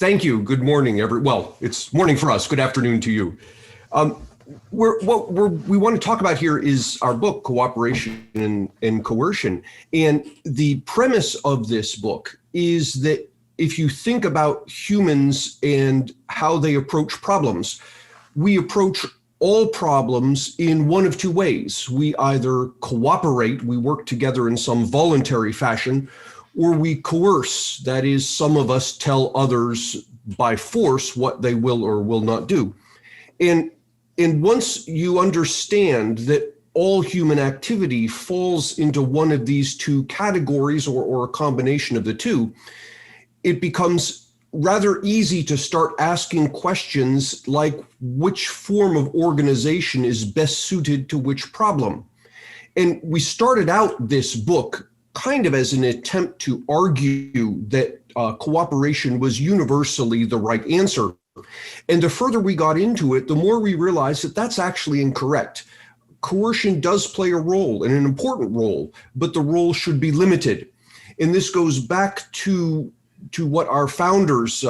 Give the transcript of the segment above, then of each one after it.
Thank you. Good morning, well, it's morning for us. Good afternoon to you. What we want to talk about here is our book, Cooperation and Coercion. And the premise of this book is that if you think about humans and how they approach problems, we approach all problems in one of two ways. We either cooperate, we work together in some voluntary fashion, or we coerce, that is, some of us tell others by force what they will or will not do. And once you understand that all human activity falls into one of these two categories or a combination of the two, it becomes rather easy to start asking questions like which form of organization is best suited to which problem. And we started out this book kind of as an attempt to argue that cooperation was universally the right answer. And the further we got into it, the more we realized that that's actually incorrect. Coercion does play a role, and an important role, but the role should be limited. And this goes back to what our founders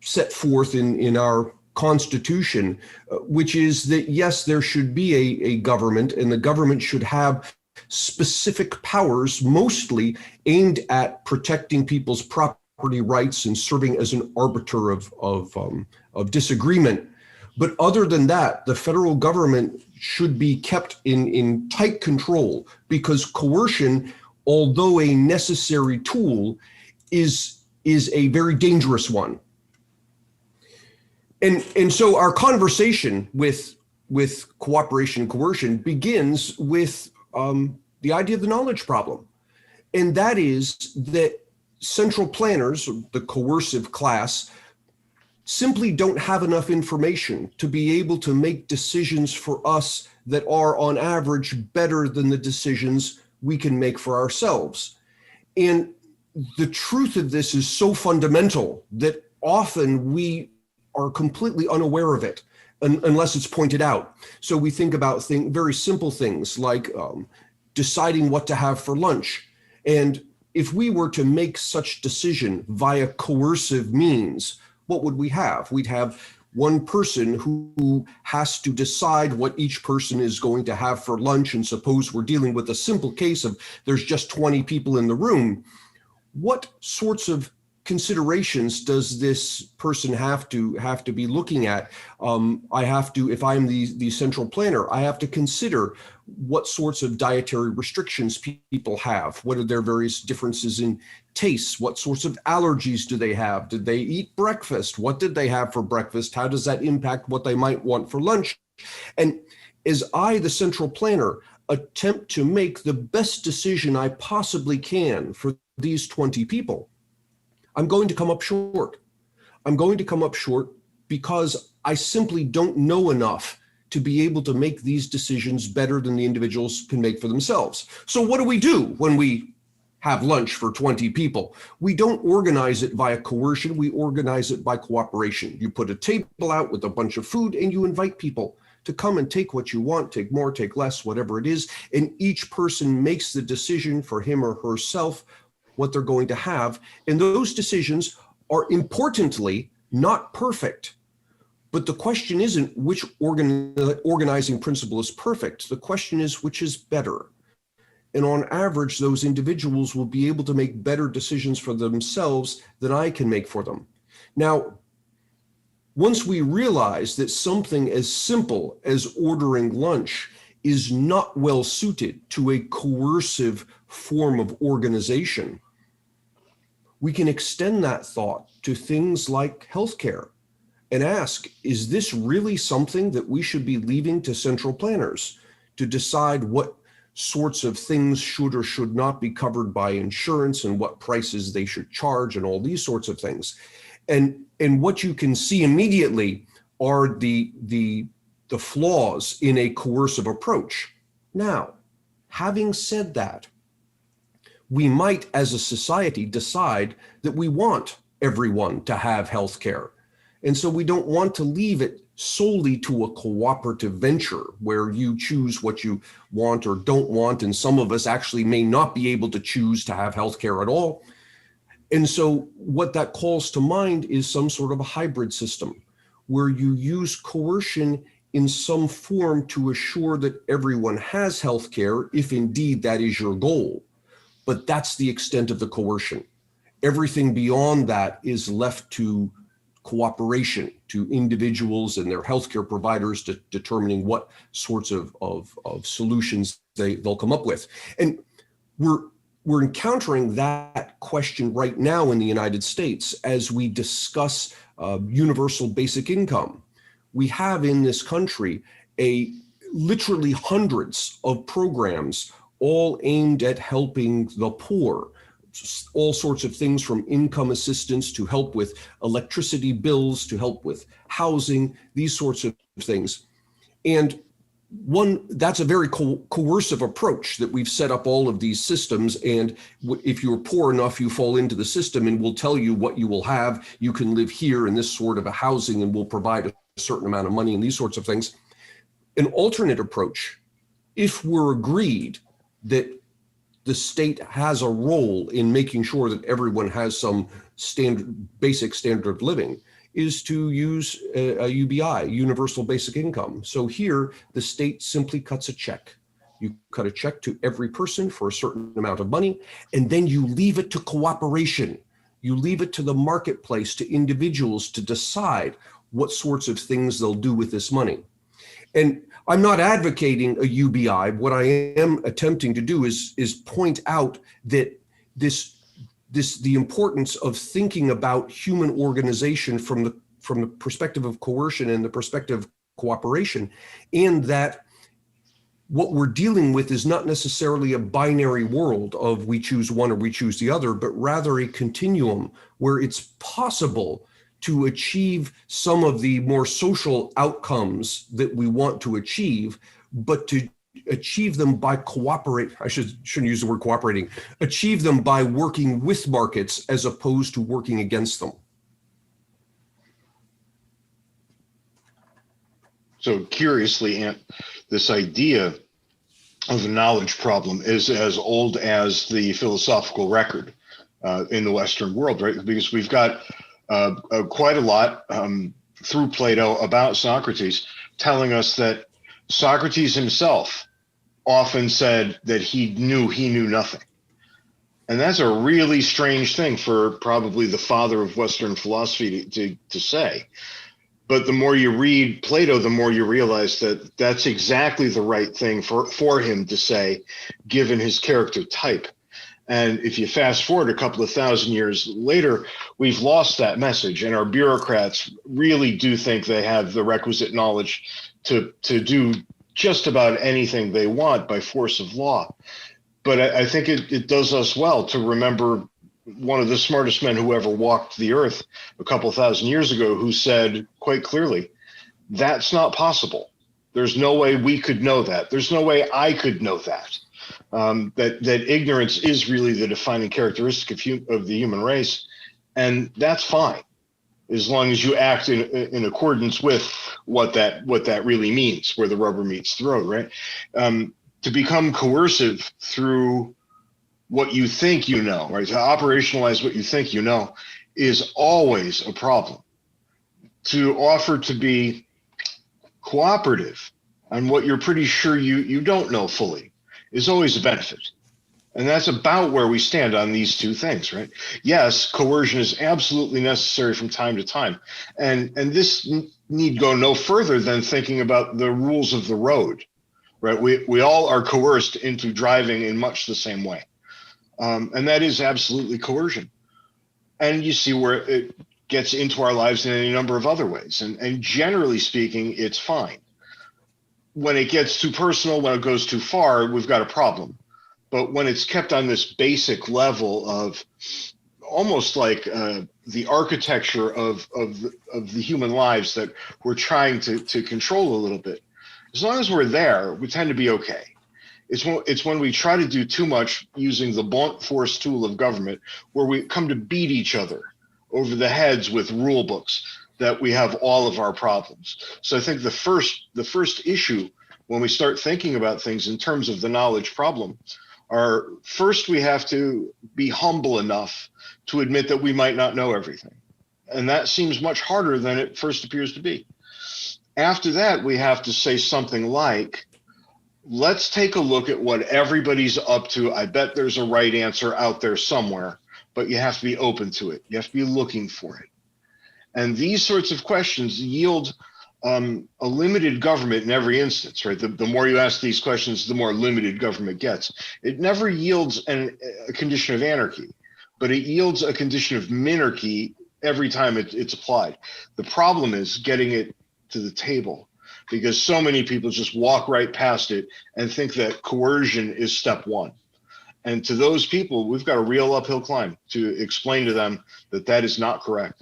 set forth in our Constitution, which is that, yes, there should be a government, and the government should have specific powers, mostly aimed at protecting people's property rights and serving as an arbiter of disagreement. But other than that, the federal government should be kept in tight control, because coercion, although a necessary tool, is a very dangerous one. And so our conversation with cooperation and coercion begins with the idea of the knowledge problem. And that is that central planners, the coercive class, simply don't have enough information to be able to make decisions for us that are on average better than the decisions we can make for ourselves. And the truth of this is so fundamental that often we are completely unaware of it unless it's pointed out. So we think about very simple things like deciding what to have for lunch. And if we were to make such decision via coercive means, what would we have? We'd have one person who has to decide what each person is going to have for lunch. And suppose we're dealing with a simple case of there's just 20 people in the room. What sorts of considerations does this person have to be looking at? I have to, if I'm the central planner, I have to consider what sorts of dietary restrictions people have. What are their various differences in tastes? What sorts of allergies do they have? Did they eat breakfast? What did they have for breakfast? How does that impact what they might want for lunch? And as I, the central planner, attempt to make the best decision I possibly can for these 20 people, I'm going to come up short. I'm going to come up short because I simply don't know enough to be able to make these decisions better than the individuals can make for themselves. So what do we do when we have lunch for 20 people? We don't organize it via coercion, we organize it by cooperation. You put a table out with a bunch of food and you invite people to come and take what you want, take more, take less, whatever it is, and each person makes the decision for him or herself what they're going to have. And those decisions are importantly not perfect. But the question isn't which organizing principle is perfect. The question is which is better. And on average, those individuals will be able to make better decisions for themselves than I can make for them. Now, once we realize that something as simple as ordering lunch is not well suited to a coercive form of organization, we can extend that thought to things like healthcare and ask, is this really something that we should be leaving to central planners to decide what sorts of things should or should not be covered by insurance and what prices they should charge and all these sorts of things? And what you can see immediately are the flaws in a coercive approach. Now, having said that, we might, as a society, decide that we want everyone to have health care. And so we don't want to leave it solely to a cooperative venture where you choose what you want or don't want. And some of us actually may not be able to choose to have health care at all. And so what that calls to mind is some sort of a hybrid system where you use coercion in some form to assure that everyone has health care, if indeed that is your goal. But that's the extent of the coercion. Everything beyond that is left to cooperation, to individuals and their healthcare providers determining what sorts of solutions they'll come up with. And we're encountering that question right now in the United States as we discuss universal basic income. We have in this country literally hundreds of programs all aimed at helping the poor, all sorts of things from income assistance to help with electricity bills, to help with housing, these sorts of things. And that's a very coercive approach, that we've set up all of these systems, and if you're poor enough, you fall into the system and we'll tell you what you will have. You can live here in this sort of a housing and we'll provide a certain amount of money and these sorts of things. An alternate approach, if we're agreed that the state has a role in making sure that everyone has some basic standard of living, is to use a UBI, universal basic income. So here, the state simply cuts a check. You cut a check to every person for a certain amount of money, and then you leave it to cooperation. You leave it to the marketplace, to individuals to decide what sorts of things they'll do with this money. And I'm not advocating a UBI. What I am attempting to do is point out that the importance of thinking about human organization from the perspective of coercion and the perspective of cooperation, and that what we're dealing with is not necessarily a binary world of we choose one or we choose the other, but rather a continuum where it's possible to achieve some of the more social outcomes that we want to achieve, but to achieve them by shouldn't use the word cooperating, achieve them by working with markets as opposed to working against them. So curiously, Ant, this idea of a knowledge problem is as old as the philosophical record in the Western world, right? Because we've got quite a lot through Plato about Socrates, telling us that Socrates himself often said that he knew nothing. And that's a really strange thing for probably the father of Western philosophy to say. But the more you read Plato, the more you realize that that's exactly the right thing for him to say, given his character type. And if you fast forward a couple of thousand years later, we've lost that message, and our bureaucrats really do think they have the requisite knowledge to do just about anything they want by force of law. But I think it does us well to remember one of the smartest men who ever walked the earth a couple thousand years ago, who said quite clearly, that's not possible. There's no way we could know that. There's no way I could know that. That ignorance is really the defining characteristic of the human race, and that's fine, as long as you act in accordance with what that really means, where the rubber meets the road, right? To become coercive through what you think you know, right? To operationalize what you think you know is always a problem. To offer to be cooperative on what you're pretty sure you don't know fully is always a benefit. And that's about where we stand on these two things, right? Yes, coercion is absolutely necessary from time to time. And this need go no further than thinking about the rules of the road, right? We all are coerced into driving in much the same way. And that is absolutely coercion. And you see where it gets into our lives in any number of other ways. And generally speaking, it's fine. When it gets too personal, when it goes too far, we've got a problem. But when it's kept on this basic level of almost like the architecture of the human lives that we're trying to control a little bit, as long as we're there, we tend to be okay. It's when we try to do too much using the blunt force tool of government, where we come to beat each other over the heads with rule books, that we have all of our problems. So I think the first issue when we start thinking about things in terms of the knowledge problem, are, first, we have to be humble enough to admit that we might not know everything. And that seems much harder than it first appears to be. After that, we have to say something like, let's take a look at what everybody's up to. I bet there's a right answer out there somewhere, but you have to be open to it. You have to be looking for it. And these sorts of questions yield a limited government in every instance, right? The more you ask these questions, the more limited government gets. It never yields a condition of anarchy, but it yields a condition of minarchy every time it's applied. The problem is getting it to the table, because so many people just walk right past it and think that coercion is step one. And to those people, we've got a real uphill climb to explain to them that that is not correct.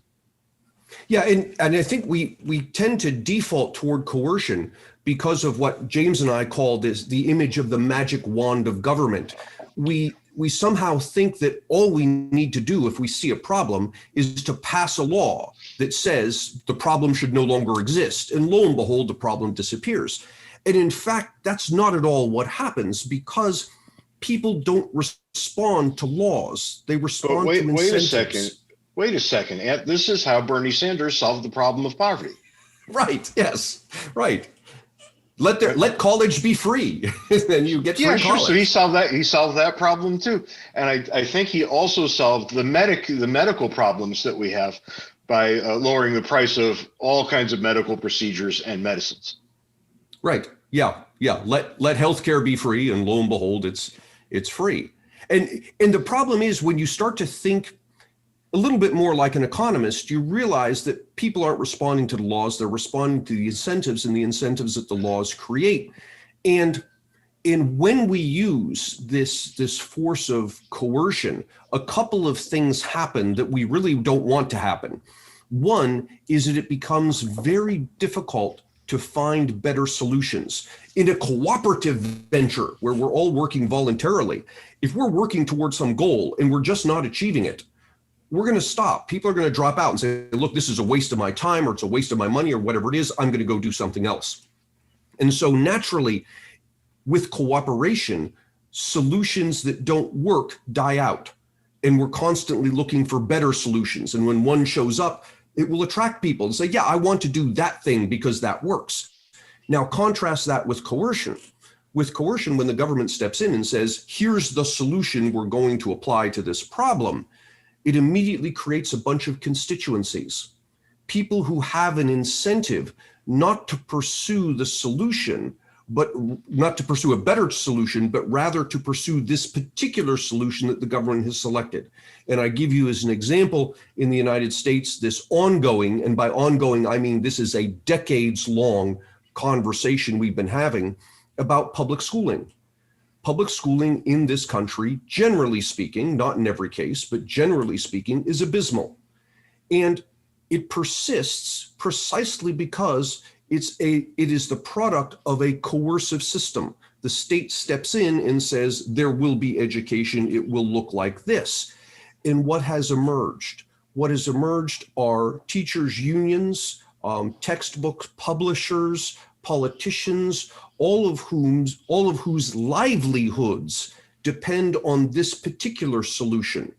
Yeah, and I think we tend to default toward coercion because of what James and I called is the image of the magic wand of government. We somehow think that all we need to do if we see a problem is to pass a law that says the problem should no longer exist. And lo and behold, the problem disappears. And in fact, that's not at all what happens, because people don't respond to laws. They respond to incentives. Wait a second. This is how Bernie Sanders solved the problem of poverty. Right. Yes. Right. Let college be free, then you get free college. Sure. So he solved that. He solved that problem too, and I think he also solved the medical problems that we have by lowering the price of all kinds of medical procedures and medicines. Right. Yeah. Yeah. Let healthcare be free, and lo and behold, it's free. And the problem is, when you start to think a little bit more like an economist, you realize that people aren't responding to the laws, they're responding to the incentives, and the incentives that the laws create. And when we use this force of coercion, a couple of things happen that we really don't want to happen. One is that it becomes very difficult to find better solutions. In a cooperative venture where we're all working voluntarily, if we're working towards some goal and we're just not achieving it, we're going to stop. People are going to drop out and say, look, this is a waste of my time, or it's a waste of my money, or whatever it is. I'm going to go do something else. And so naturally, with cooperation, solutions that don't work die out. And we're constantly looking for better solutions. And when one shows up, it will attract people and say, yeah, I want to do that thing because that works. Now, contrast that with coercion. With coercion, when the government steps in and says, here's the solution we're going to apply to this problem, it immediately creates a bunch of constituencies, people who have an incentive not to pursue the solution, but not to pursue a better solution, but rather to pursue this particular solution that the government has selected. And I give you as an example, in the United States, this ongoing, and by ongoing, I mean this is a decades-long conversation we've been having about public schooling. Public schooling in this country, generally speaking, not in every case, but generally speaking, is abysmal. And it persists precisely because it is the product of a coercive system. The state steps in and says, there will be education, it will look like this. And what has emerged? What has emerged are teachers' unions, textbook publishers, politicians, all of whose livelihoods depend on this particular solution.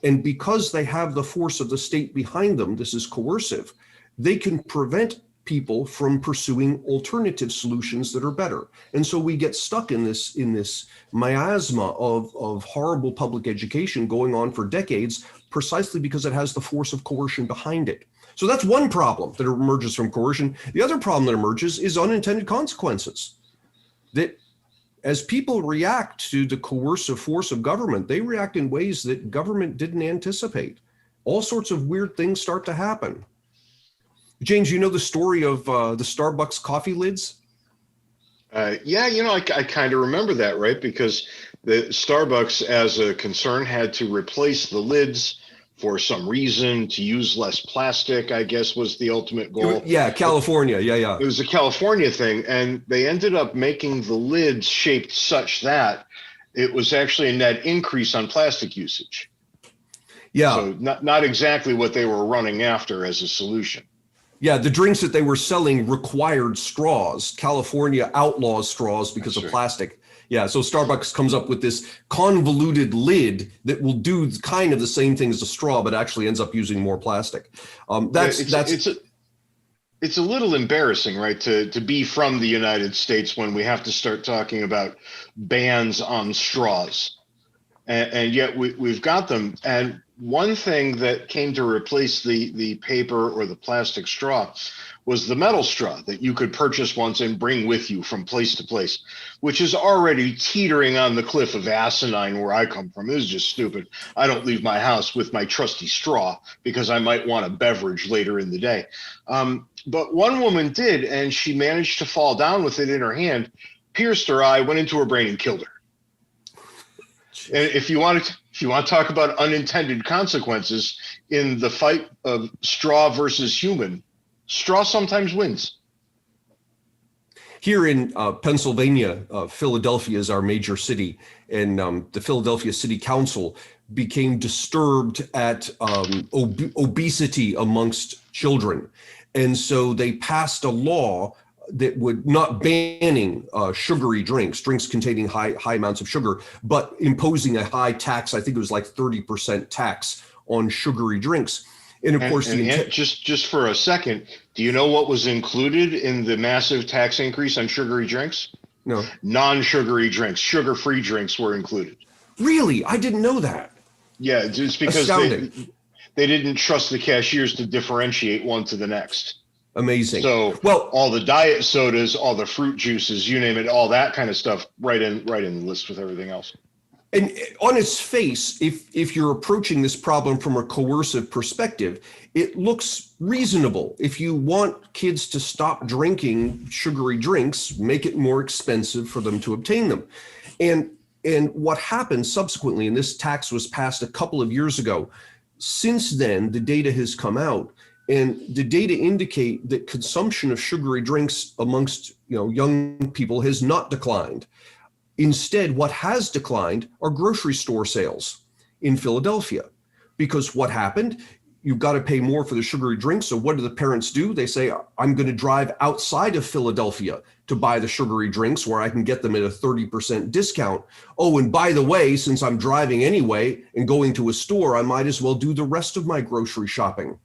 And because they have the force of the state behind them, this is coercive, they can prevent people from pursuing alternative solutions that are better. And so we get stuck in this miasma of horrible public education going on for decades, precisely because it has the force of coercion behind it. So that's one problem that emerges from coercion. The other problem that emerges is unintended consequences. That as people react to the coercive force of government, they react in ways that government didn't anticipate. All sorts of weird things start to happen. James, you know the story of the Starbucks coffee lids? Yeah, I kind of remember that, right? Because the Starbucks as a concern had to replace the lids for some reason, to use less plastic, I guess was the ultimate goal. Yeah, California, yeah. It was a California thing, and they ended up making the lids shaped such that it was actually a net increase on plastic usage. Yeah. So not exactly what they were running after as a solution. Yeah, the drinks that they were selling required straws. California outlaws straws because of plastic. Yeah, so Starbucks comes up with this convoluted lid that will do kind of the same thing as a straw, but actually ends up using more plastic. It's a little embarrassing, right, to be from the United States when we have to start talking about bans on straws, and yet we've got them. And one thing that came to replace the paper or the plastic straw was the metal straw that you could purchase once and bring with you from place to place, which is already teetering on the cliff of asinine where I come from. It was just stupid. I don't leave my house with my trusty straw because I might want a beverage later in the day. But one woman did, and she managed to fall down with it in her hand, pierced her eye, went into her brain, and killed her. And if you want to talk about unintended consequences in the fight of straw versus human, straw sometimes wins. Here in Pennsylvania, Philadelphia is our major city, and the Philadelphia City Council became disturbed at obesity amongst children. And so they passed a law that would not banning sugary drinks containing high amounts of sugar, but imposing a high tax. I think it was like 30% tax on sugary drinks. And of course, just for a second, do you know what was included in the massive tax increase on sugary drinks? No. Non-sugary drinks, sugar-free drinks were included. Really? I didn't know that. Yeah, it's because they didn't trust the cashiers to differentiate one to the next. Amazing. So, well, all the diet sodas, all the fruit juices, you name it, all that kind of stuff, right in the list with everything else. And on its face, if you're approaching this problem from a coercive perspective, it looks reasonable. If you want kids to stop drinking sugary drinks, make it more expensive for them to obtain them. And what happened subsequently, and this tax was passed a couple of years ago, since then, the data has come out, and the data indicate that consumption of sugary drinks amongst young people has not declined. Instead, what has declined are grocery store sales in Philadelphia. Because what happened? You've got to pay more for the sugary drinks. So what do the parents do? They say, I'm going to drive outside of Philadelphia to buy the sugary drinks where I can get them at a 30% discount. Oh, and by the way, since I'm driving anyway and going to a store, I might as well do the rest of my grocery shopping.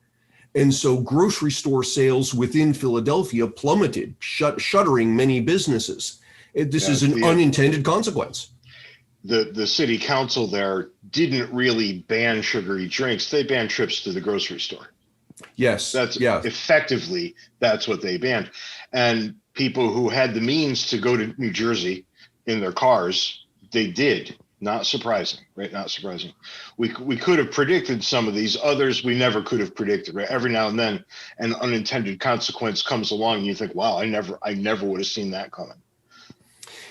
And so grocery store sales within Philadelphia plummeted, shuttering many businesses. This is an unintended consequence. The city council there didn't really ban sugary drinks. They banned trips to the grocery store. Yes. Effectively, that's what they banned. And people who had the means to go to New Jersey in their cars, they did. Not surprising, right? Not surprising. We could have predicted some of these. Others we never could have predicted, right? Every now and then an unintended consequence comes along and you think, wow, I never would have seen that coming.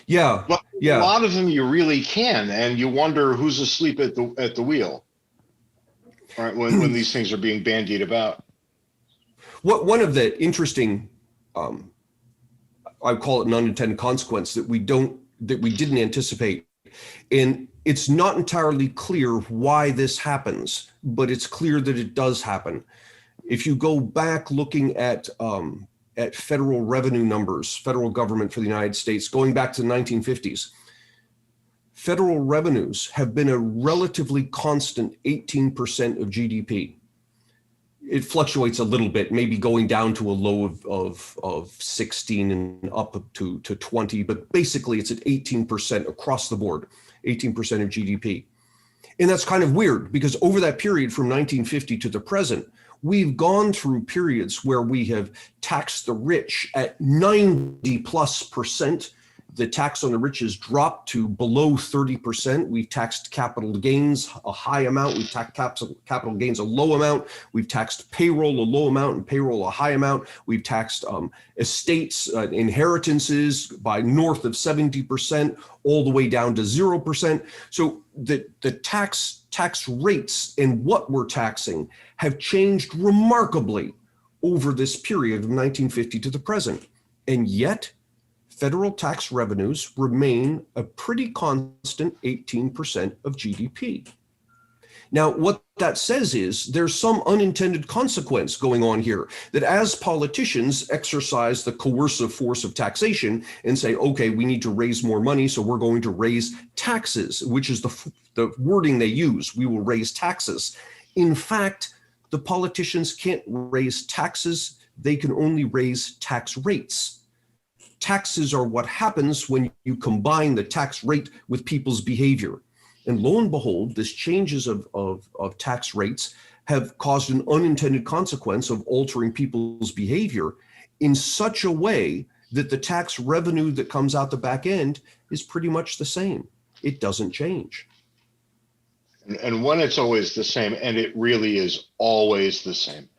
Yeah. But a lot of them you really can, and you wonder who's asleep at the wheel, right? When these things are being bandied about. One of the interesting, I call it an unintended consequence that we didn't anticipate, and it's not entirely clear why this happens, but it's clear that it does happen. If you go back looking at federal revenue numbers, federal government for the United States, going back to the 1950s, federal revenues have been a relatively constant 18% of GDP. It fluctuates a little bit, maybe going down to a low of 16 and up to 20, but basically it's at 18% across the board, 18% of GDP. And that's kind of weird because over that period from 1950 to the present, we've gone through periods where we have taxed the rich at 90+%. The tax on the rich has dropped to below 30%. We've taxed capital gains a high amount. We've taxed capital gains a low amount. We've taxed payroll a low amount and payroll a high amount. We've taxed estates, inheritances by north of 70%, all the way down to 0%. So the tax rates and what we're taxing have changed remarkably over this period of 1950 to the present. And yet, federal tax revenues remain a pretty constant 18% of GDP. Now, what that says is there's some unintended consequence going on here, that as politicians exercise the coercive force of taxation and say, okay, we need to raise more money, so we're going to raise taxes, which is the wording they use, we will raise taxes. In fact, the politicians can't raise taxes, they can only raise tax rates. Taxes are what happens when you combine the tax rate with people's behavior. And lo and behold, this changes of tax rates have caused an unintended consequence of altering people's behavior in such a way that the tax revenue that comes out the back end is pretty much the same. It doesn't change. And when it's always the same, and it really is always the same,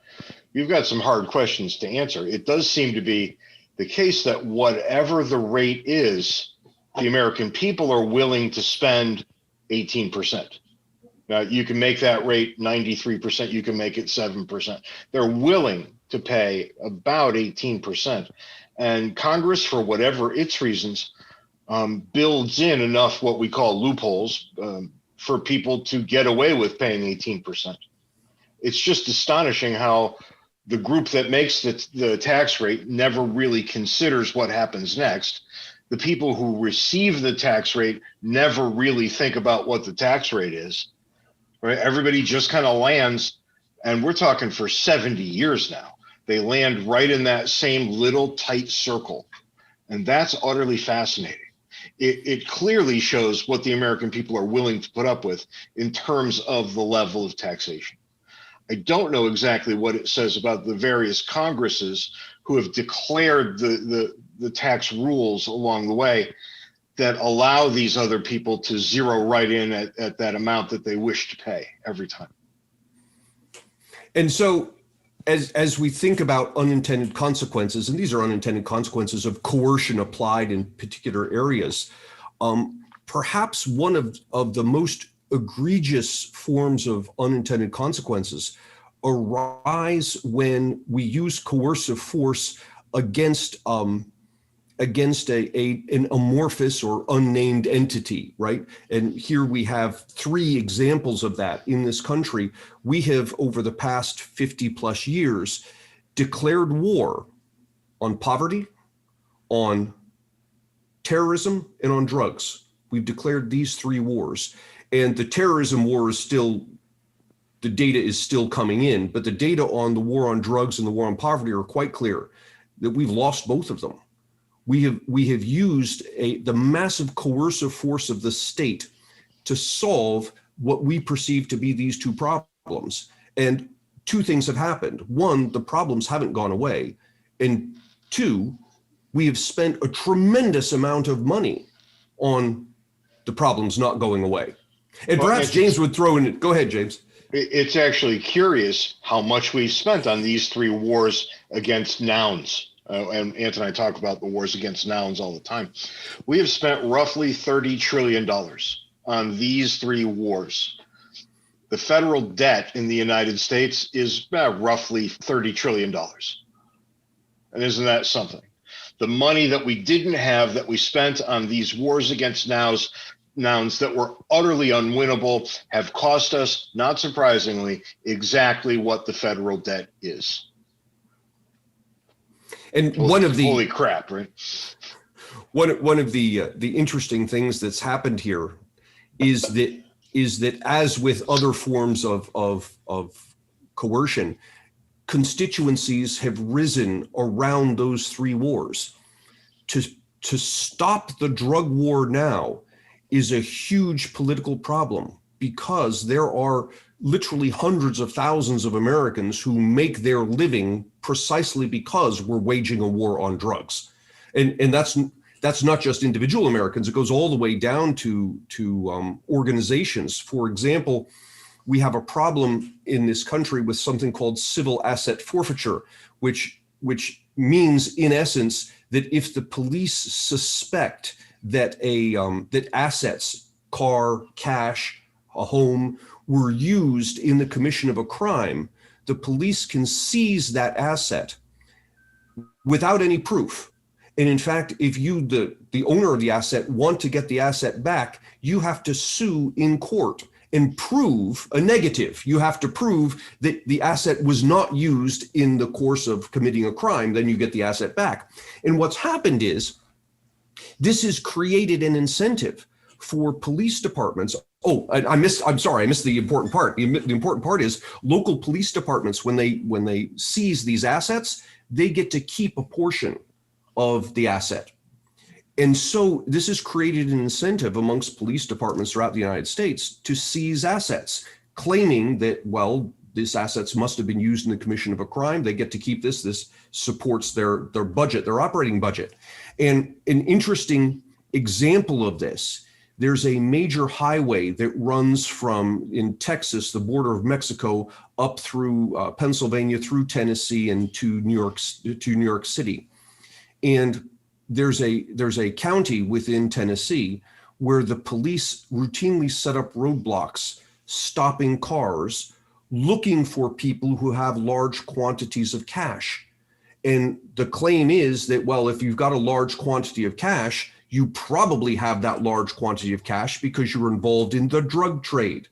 you've got some hard questions to answer. It does seem to be the case that whatever the rate is, the American people are willing to spend 18%. Now, you can make that rate 93%, you can make it 7%. They're willing to pay about 18%. And Congress, for whatever its reasons, builds in enough what we call loopholes for people to get away with paying 18%. It's just astonishing how the group that makes the tax rate never really considers what happens next. The people who receive the tax rate never really think about what the tax rate is, right? Everybody just kind of lands, and we're talking for 70 years now. They land right in that same little tight circle. And that's utterly fascinating. It clearly shows what the American people are willing to put up with in terms of the level of taxation. I don't know exactly what it says about the various Congresses who have declared the tax rules along the way that allow these other people to zero right in at that amount that they wish to pay every time. And so as we think about unintended consequences, and these are unintended consequences of coercion applied in particular areas, perhaps one of the most egregious forms of unintended consequences arise when we use coercive force against an amorphous or unnamed entity, right? And here we have 3 examples of that in this country. We have, over the past 50 plus years, declared war on poverty, on terrorism, and on drugs. We've declared these 3 wars. And the terrorism war is still, the data is still coming in, but the data on the war on drugs and the war on poverty are quite clear that we've lost both of them. We have used the massive coercive force of the state to solve what we perceive to be these 2 problems. And 2 things have happened. 1, the problems haven't gone away. And 2, we have spent a tremendous amount of money on the problems not going away. And perhaps James would throw in, go ahead, James. It's actually curious how much we've spent on these 3 wars against nouns. And Antony and I talk about the wars against nouns all the time. We have spent roughly $30 trillion on these 3 wars. The federal debt in the United States is roughly $30 trillion. And isn't that something? The money that we didn't have that we spent on these wars against nouns that were utterly unwinnable have cost us, not surprisingly, exactly what the federal debt is. And one of the holy crap, right? One of the interesting things that's happened here is that as with other forms of coercion, constituencies have risen around those 3 wars. To stop the drug war now is a huge political problem, because there are literally hundreds of thousands of Americans who make their living precisely because we're waging a war on drugs. And that's not just individual Americans, it goes all the way down to organizations. For example, we have a problem in this country with something called civil asset forfeiture, which means, in essence, that if the police suspect that that assets, car, cash, a home, were used in the commission of a crime, the police can seize that asset without any proof. And in fact, if you, the owner of the asset, want to get the asset back, you have to sue in court and prove a negative. You have to prove that the asset was not used in the course of committing a crime, then you get the asset back. And what's happened is this has created an incentive for police departments. Oh, I'm sorry, I missed the important part. The important part is local police departments, when they seize these assets, they get to keep a portion of the asset. And so this has created an incentive amongst police departments throughout the United States to seize assets, claiming that, well, these assets must have been used in the commission of a crime. They get to keep this. This supports their budget, their operating budget. And an interesting example of this, there's a major highway that runs from, in Texas, the border of Mexico, up through Pennsylvania, through Tennessee, and to New York City. And there's a county within Tennessee where the police routinely set up roadblocks, stopping cars, looking for people who have large quantities of cash. And the claim is that, well, if you've got a large quantity of cash, you probably have that large quantity of cash because you're involved in the drug trade.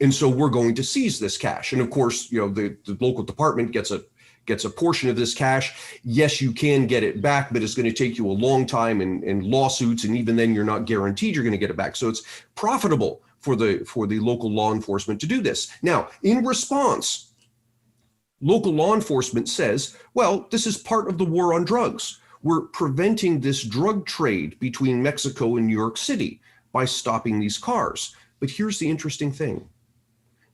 And so we're going to seize this cash. And of course, you know, the local department gets a portion of this cash. Yes, you can get it back, but it's going to take you a long time and lawsuits. And even then you're not guaranteed you're going to get it back. So it's profitable for the local law enforcement to do this. Now, in response, local law enforcement says, well, this is part of the war on drugs. We're preventing this drug trade between Mexico and New York City by stopping these cars. But here's the interesting thing.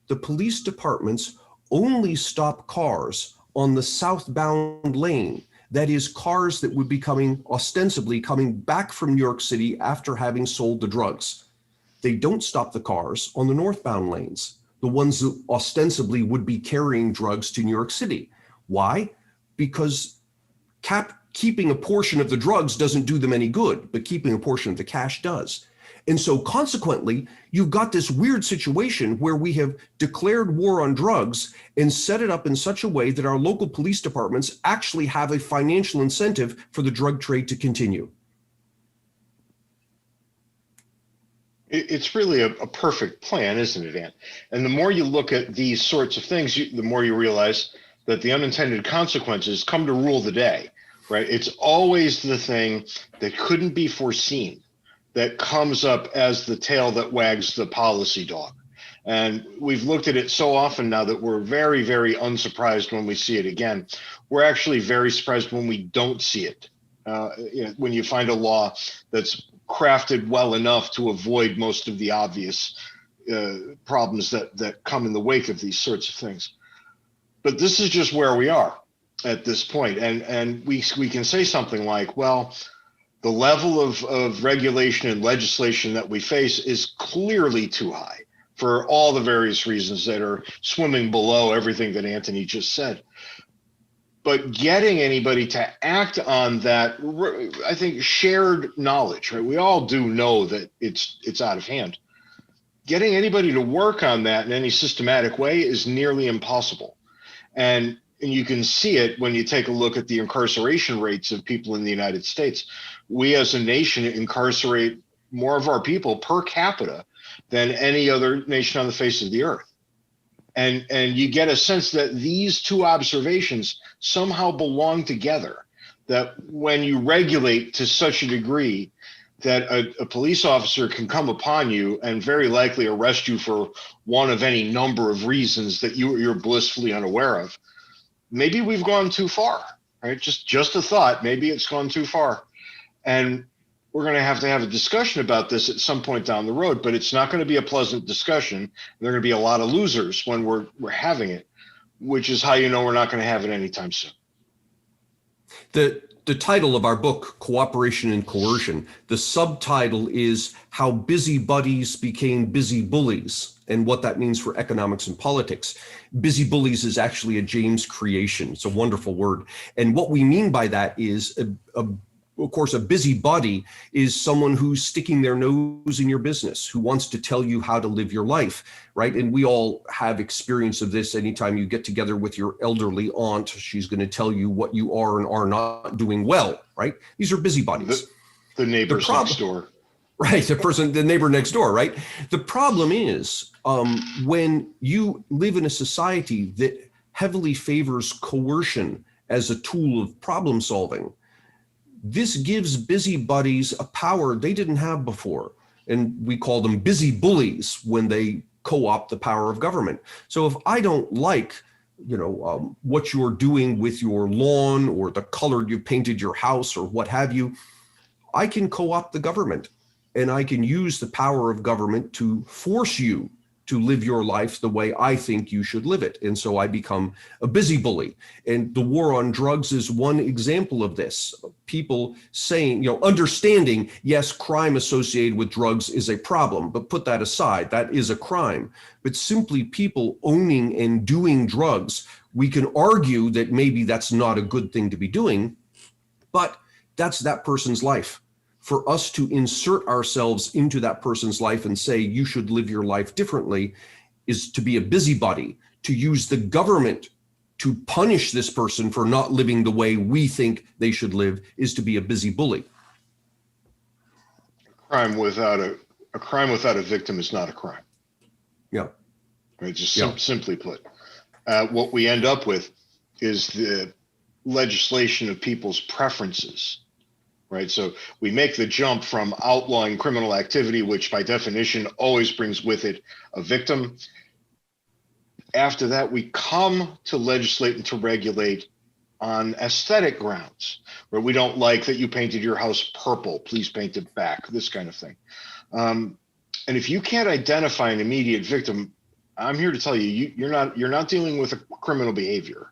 The police departments only stop cars on the southbound lane. That is, cars that would be ostensibly coming back from New York City after having sold the drugs. They don't stop the cars on the northbound lanes, the ones that ostensibly would be carrying drugs to New York City. Why? Because keeping a portion of the drugs doesn't do them any good, but keeping a portion of the cash does. And so consequently, you've got this weird situation where we have declared war on drugs and set it up in such a way that our local police departments actually have a financial incentive for the drug trade to continue. It's really a perfect plan, isn't it, Ant? And the more you look at these sorts of things, the more you realize that the unintended consequences come to rule the day, right? It's always the thing that couldn't be foreseen that comes up as the tail that wags the policy dog. And we've looked at it so often now that we're very, very unsurprised when we see it again. We're actually very surprised when we don't see it. When you find a law that's crafted well enough to avoid most of the obvious problems that come in the wake of these sorts of things. But this is just where we are at this point. And we can say something like, well, the level of regulation and legislation that we face is clearly too high for all the various reasons that are swimming below everything that Antony just said. But getting anybody to act on that, I think, shared knowledge, right? We all do know that it's out of hand. Getting anybody to work on that in any systematic way is nearly impossible. And you can see it when you take a look at the incarceration rates of people in the United States. We as a nation incarcerate more of our people per capita than any other nation on the face of the earth. And you get a sense that these two observations somehow belong together, that when you regulate to such a degree that a police officer can come upon you and very likely arrest you for one of any number of reasons that you're blissfully unaware of, maybe we've gone too far, right? Just a thought, maybe it's gone too far. And we're going to have a discussion about this at some point down the road, but it's not going to be a pleasant discussion. There are going to be a lot of losers when we're having it, which is how you know we're not going to have it anytime soon. The title of our book, Cooperation and Coercion, the subtitle is How Busybodies Became Busy Bullies and what that means for economics and politics. Busy bullies is actually a James creation. It's a wonderful word. And what we mean by that is, of course, a busybody is someone who's sticking their nose in your business, who wants to tell you how to live your life, right? And we all have experience of this. Anytime you get together with your elderly aunt, she's going to tell you what you are and are not doing well, right? These are busybodies. The neighbors next door. Right, the neighbor next door, right? The problem is when you live in a society that heavily favors coercion as a tool of problem solving, this gives busybodies a power they didn't have before. And we call them busy bullies when they co-opt the power of government. So if I don't like, what you're doing with your lawn or the color you've painted your house or what have you, I can co-opt the government and I can use the power of government to force you to live your life the way I think you should live it. And so I become a busy bully. And the war on drugs is one example of this. People saying, understanding, yes, crime associated with drugs is a problem, but put that aside, that is a crime. But simply people owning and doing drugs, we can argue that maybe that's not a good thing to be doing, but that's that person's life. For us to insert ourselves into that person's life and say, you should live your life differently, is to be a busybody. To use the government to punish this person for not living the way we think they should live is to be a busy bully. A crime without a victim is not a crime. Yeah. Right. Just simply put, what we end up with is the legislation of people's preferences. Right. So we make the jump from outlawing criminal activity, which by definition always brings with it a victim. After that, we come to legislate and to regulate on aesthetic grounds, where we don't like that you painted your house purple, please paint it back, this kind of thing. And if you can't identify an immediate victim, I'm here to tell you, you're not dealing with a criminal behavior.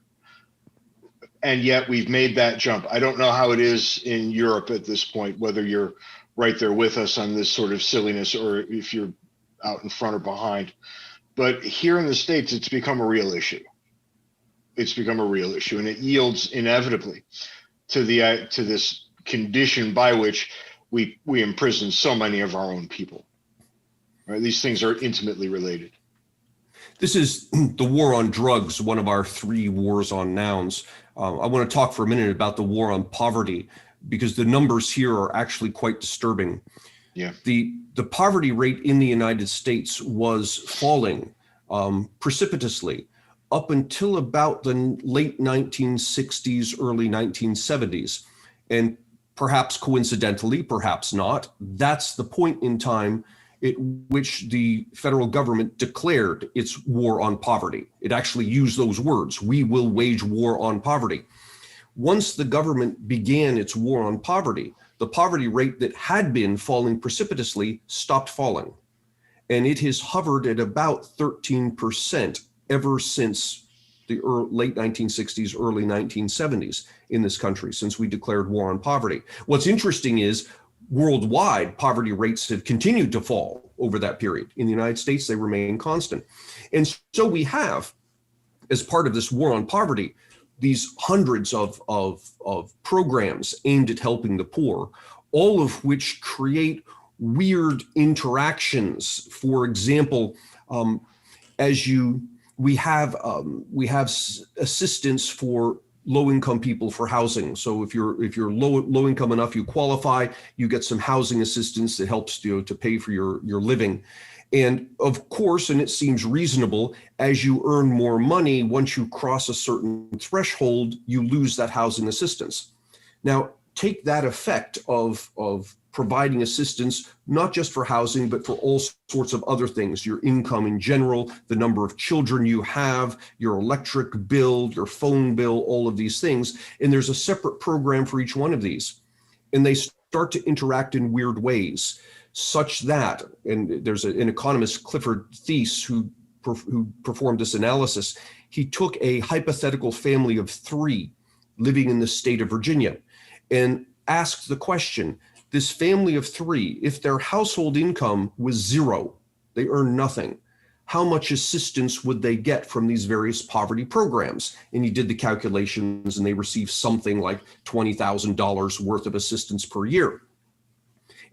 And yet we've made that jump. I don't know how it is in Europe at this point, whether you're right there with us on this sort of silliness or if you're out in front or behind. But here in the States, it's become a real issue. It's become a real issue, and it yields inevitably to this condition by which we imprison so many of our own people. Right? These things are intimately related. This is the war on drugs, one of our 3 wars on nouns. I want to talk for a minute about the war on poverty, because the numbers here are actually quite disturbing. Yeah. The poverty rate in the United States was falling precipitously up until about the late 1960s, early 1970s. And perhaps coincidentally, perhaps not, that's the point in time at which the federal government declared its war on poverty. It actually used those words: we will wage war on poverty. Once the government began its war on poverty, the poverty rate that had been falling precipitously stopped falling. And it has hovered at about 13% ever since the late 1960s, early 1970s in this country, since we declared war on poverty. What's interesting is worldwide, poverty rates have continued to fall over that period. In the United States, they remain constant. And so we have, as part of this war on poverty, these hundreds of programs aimed at helping the poor, all of which create weird interactions. For example, we have assistance for low-income people for housing. So if you're low income enough, you qualify, you get some housing assistance that helps you to pay for your living. And of course, and it seems reasonable, as you earn more money, once you cross a certain threshold, you lose that housing assistance. Now, take that effect of providing assistance, not just for housing, but for all sorts of other things, your income in general, the number of children you have, your electric bill, your phone bill, all of these things. And there's a separate program for each one of these. And they start to interact in weird ways, such that, and there's an economist, Clifford Thies, who performed this analysis. He took a hypothetical family of 3 living in the state of Virginia and asked the question, this family of 3, if their household income was 0, they earn nothing, how much assistance would they get from these various poverty programs? And he did the calculations, and they received something like $20,000 worth of assistance per year.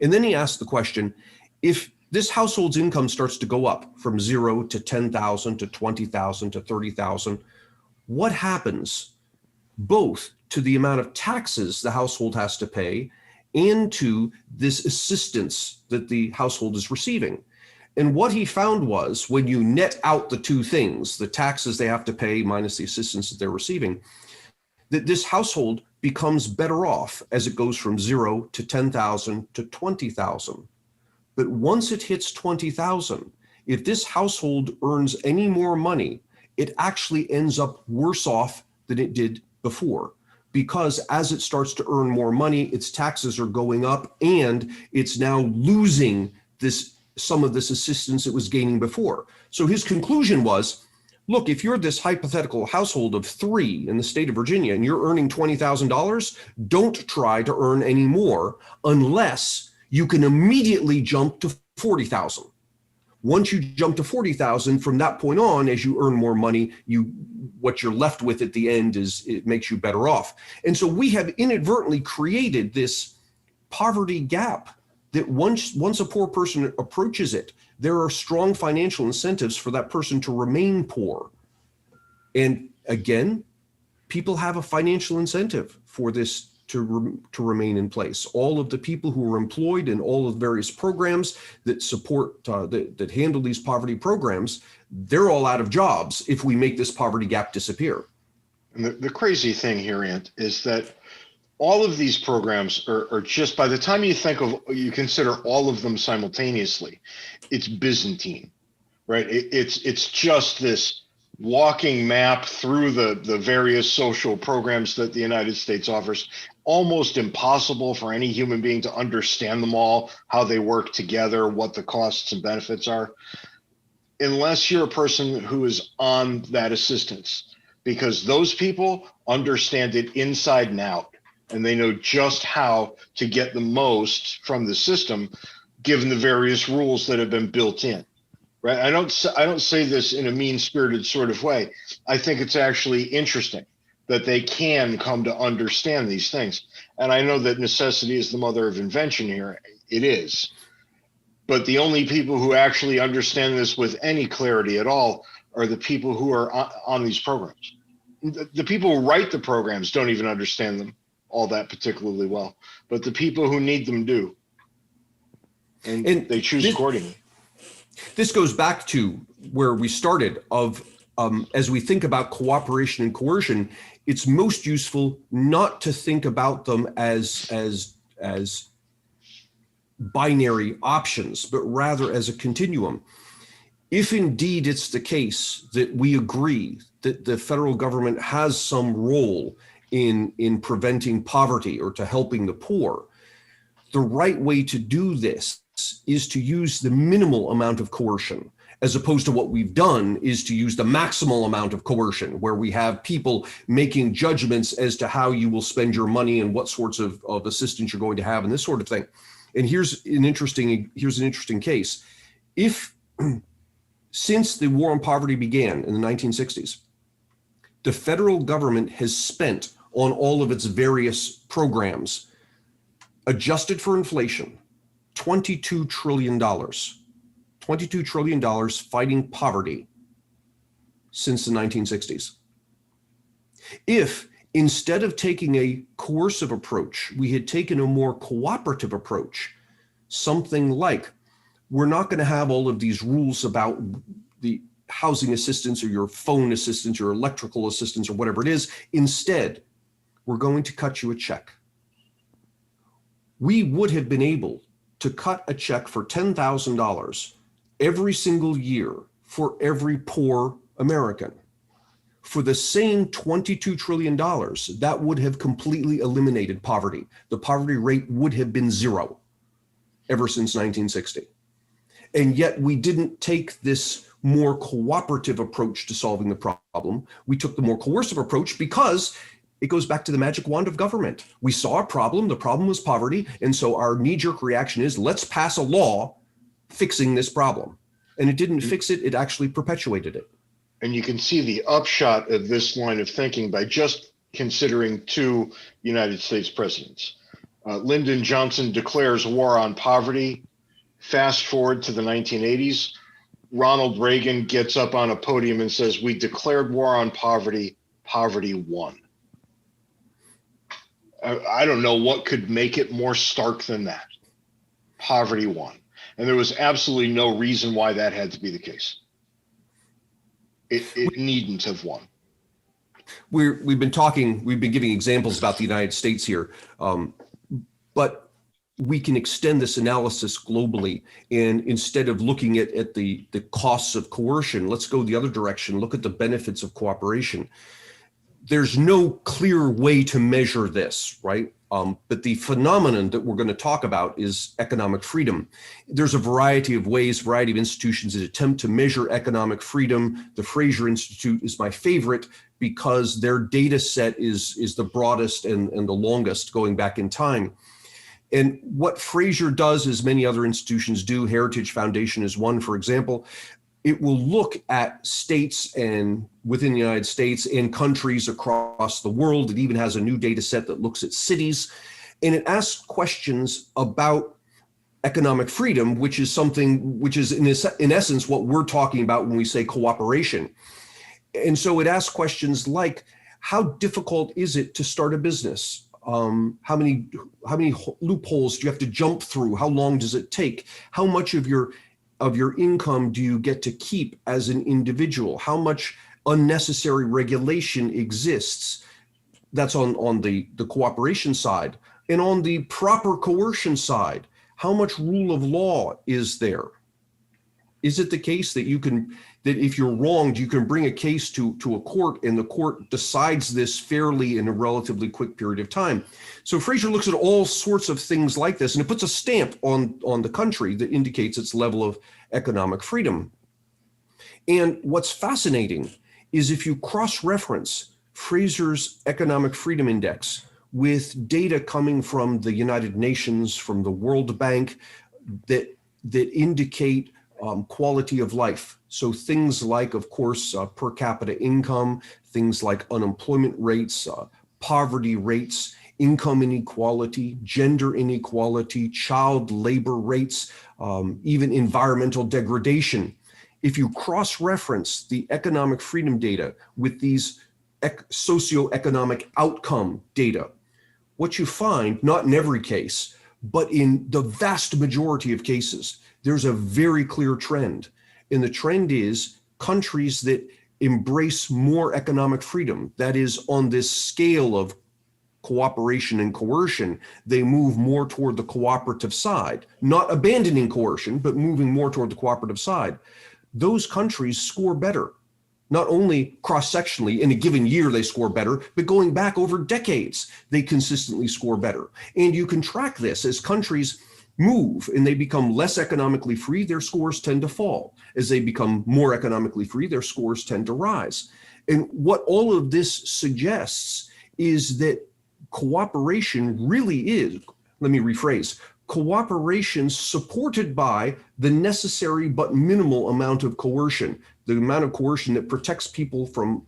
And then he asked the question, if this household's income starts to go up from 0 to 10,000 to 20,000 to 30,000, what happens both to the amount of taxes the household has to pay and to this assistance that the household is receiving. And what he found was, when you net out the two things, the taxes they have to pay minus the assistance that they're receiving, that this household becomes better off as it goes from 0 to 10,000 to 20,000. But once it hits 20,000, if this household earns any more money, it actually ends up worse off than it did before. Because as it starts to earn more money, its taxes are going up and it's now losing some of this assistance it was gaining before. So his conclusion was, look, if you're this hypothetical household of 3 in the state of Virginia and you're earning $20,000, don't try to earn any more unless you can immediately jump to 40,000. Once you jump to 40,000, from that point on, as you earn more money, what you're left with at the end it makes you better off. And so we have inadvertently created this poverty gap that once a poor person approaches it, there are strong financial incentives for that person to remain poor. And again, people have a financial incentive for this to remain in place. All of the people who are employed in all of the various programs that support, that handle these poverty programs, they're all out of jobs if we make this poverty gap disappear. And the crazy thing here, Ant, is that all of these programs are just, by the time you consider all of them simultaneously, it's Byzantine, right? It's just this walking map through the various social programs that the United States offers, almost impossible for any human being to understand them all, how they work together, what the costs and benefits are, unless you're a person who is on that assistance, because those people understand it inside and out, and they know just how to get the most from the system, given the various rules that have been built in. Right? I don't say this in a mean-spirited sort of way. I think it's actually interesting that they can come to understand these things. And I know that necessity is the mother of invention here. It is. But the only people who actually understand this with any clarity at all are the people who are on these programs. The people who write the programs don't even understand them all that particularly well, but the people who need them do. And they choose accordingly. This goes back to where we started as we think about cooperation and coercion, it's most useful not to think about them as binary options, but rather as a continuum. If indeed it's the case that we agree that the federal government has some role in preventing poverty or to helping the poor, the right way to do this is to use the minimal amount of coercion, as opposed to what we've done is to use the maximal amount of coercion, where we have people making judgments as to how you will spend your money and what sorts of assistance you're going to have and this sort of thing. And here's an interesting case. Since the war on poverty began in the 1960s, the federal government has spent on all of its various programs, adjusted for inflation, $22 trillion. $22 trillion fighting poverty since the 1960s. If instead of taking a coercive approach, we had taken a more cooperative approach, something like, we're not going to have all of these rules about the housing assistance or your phone assistance or electrical assistance or whatever it is. Instead, we're going to cut you a check. We would have been able to cut a check for $10,000 every single year for every poor American. For the same $22 trillion, that would have completely eliminated poverty. The poverty rate would have been 0 ever since 1960. And yet we didn't take this more cooperative approach to solving the problem. We took the more coercive approach because it goes back to the magic wand of government. We saw a problem, the problem was poverty, and so our knee-jerk reaction is, let's pass a law fixing this problem. And it didn't fix it, it actually perpetuated it. And you can see the upshot of this line of thinking by just considering 2 United States presidents. Lyndon Johnson declares war on poverty. Fast forward to the 1980s, Ronald Reagan gets up on a podium and says, we declared war on poverty, poverty won. I don't know what could make it more stark than that. Poverty won. And there was absolutely no reason why that had to be the case. It needn't have won. We've been giving examples about the United States here, but we can extend this analysis globally. And instead of looking at the costs of coercion, let's go the other direction, look at the benefits of cooperation. There's no clear way to measure this, right? But the phenomenon that we're going to talk about is economic freedom. There's a variety of ways, variety of institutions that attempt to measure economic freedom. The Fraser Institute is my favorite because their data set is the broadest and the longest going back in time. And what Fraser does, as many other institutions do, Heritage Foundation is one, for example, it will look at states and within the United States and countries across the world. It even has a new data set that looks at cities, and it asks questions about economic freedom, which is in essence what we're talking about when we say cooperation. And so it asks questions like, how difficult is it to start a business? How many loopholes do you have to jump through? How long does it take? How much of your income do you get to keep as an individual? How much unnecessary regulation exists? That's on the cooperation side. And on the proper coercion side, how much rule of law is there? Is it the case that that if you're wronged, you can bring a case to a court and the court decides this fairly in a relatively quick period of time? So Fraser looks at all sorts of things like this, and it puts a stamp on the country that indicates its level of economic freedom. And what's fascinating is if you cross-reference Fraser's Economic Freedom Index with data coming from the United Nations, from the World Bank, that indicate quality of life. So things like, of course, per capita income, things like unemployment rates, poverty rates, income inequality, gender inequality, child labor rates, even environmental degradation. If you cross-reference the economic freedom data with these socioeconomic outcome data, what you find, not in every case, but in the vast majority of cases, there's a very clear trend. And the trend is countries that embrace more economic freedom, that is on this scale of cooperation and coercion, they move more toward the cooperative side, not abandoning coercion, but moving more toward the cooperative side. Those countries score better. Not only cross-sectionally, in a given year they score better, but going back over decades, they consistently score better. And you can track this as countries move and they become less economically free, their scores tend to fall. As they become more economically free, their scores tend to rise. And what all of this suggests is that cooperation really is, let me rephrase, cooperation supported by the necessary but minimal amount of coercion, the amount of coercion that protects people from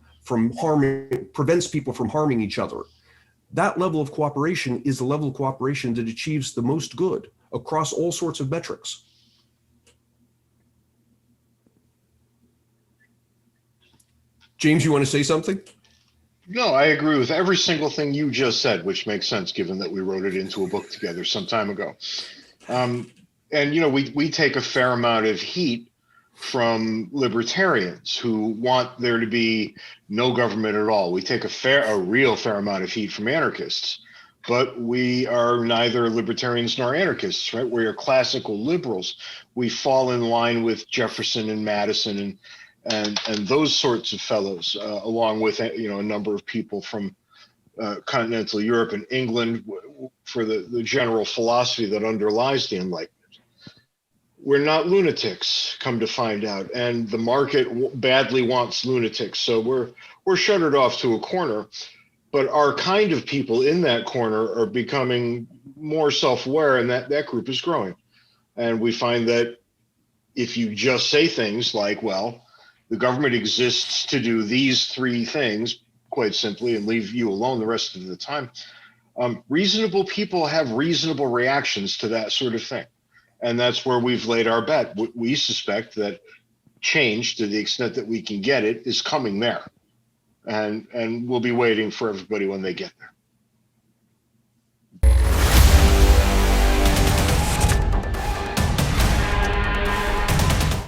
harming, prevents people from harming each other. That level of cooperation is the level of cooperation that achieves the most good across all sorts of metrics. James, you want to say something? No, I agree with every single thing you just said, which makes sense given that we wrote it into a book together some time ago. And, you know, we take a fair amount of heat from libertarians who want there to be no government at all. We take a real fair amount of heat from anarchists, but we are neither libertarians nor anarchists, right? We are classical liberals. We fall in line with Jefferson and Madison and those sorts of fellows, along with, you know, a number of people from continental Europe and England for the general philosophy that underlies the Enlightenment. We're not lunatics, come to find out, and the market badly wants lunatics, so we're shuttered off to a corner. But our kind of people in that corner are becoming more self-aware, and that group is growing. And we find that if you just say things like, well, the government exists to do these three things, quite simply, and leave you alone the rest of the time, reasonable people have reasonable reactions to that sort of thing. And that's where we've laid our bet. We suspect that change, to the extent that we can get it, is coming there. And we'll be waiting for everybody when they get there.